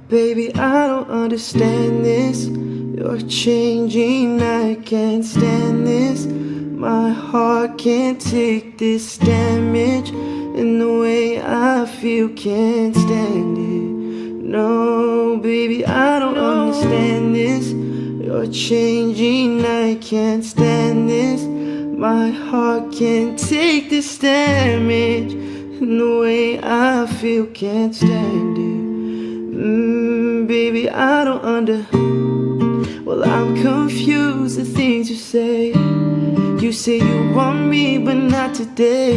Baby, I don't understand this. You're changing, I can't stand this. My heart can't take this damage, and the way I feel can't stand it. No, baby, I don't understand this. You're changing, I can't stand this. My heart can't take this damage, and the way I feel can't stand it. Baby, I don't well, I'm confused, the things you say. You say you want me, but not today.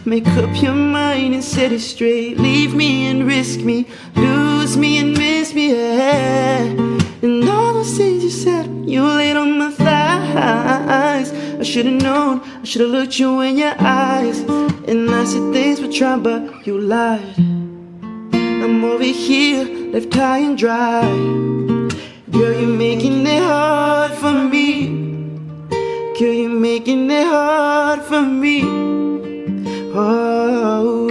Make up your mind and set it straight. Leave me and risk me, lose me and miss me, yeah. And all those things you said when you laid on my thighs, I should've known, I should've looked you in your eyes. And I said things were trying, but you lied. I'm over here, left high and dry. Girl, you're making it hard for me. Girl, you're making it hard for me. Oh,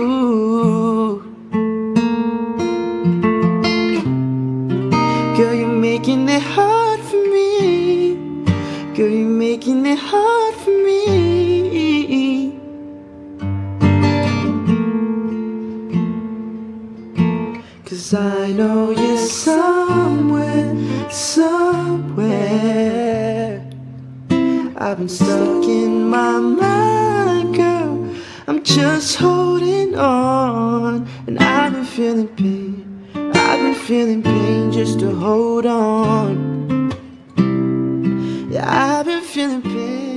girl, you're making it hard for me. Girl, you're making it hard for me. Cause I know you're somewhere, somewhere. I've been stuck in my mind, girl. I'm just holding on. And I've been feeling pain. I've been feeling pain just to hold on. Yeah, I've been feeling pain.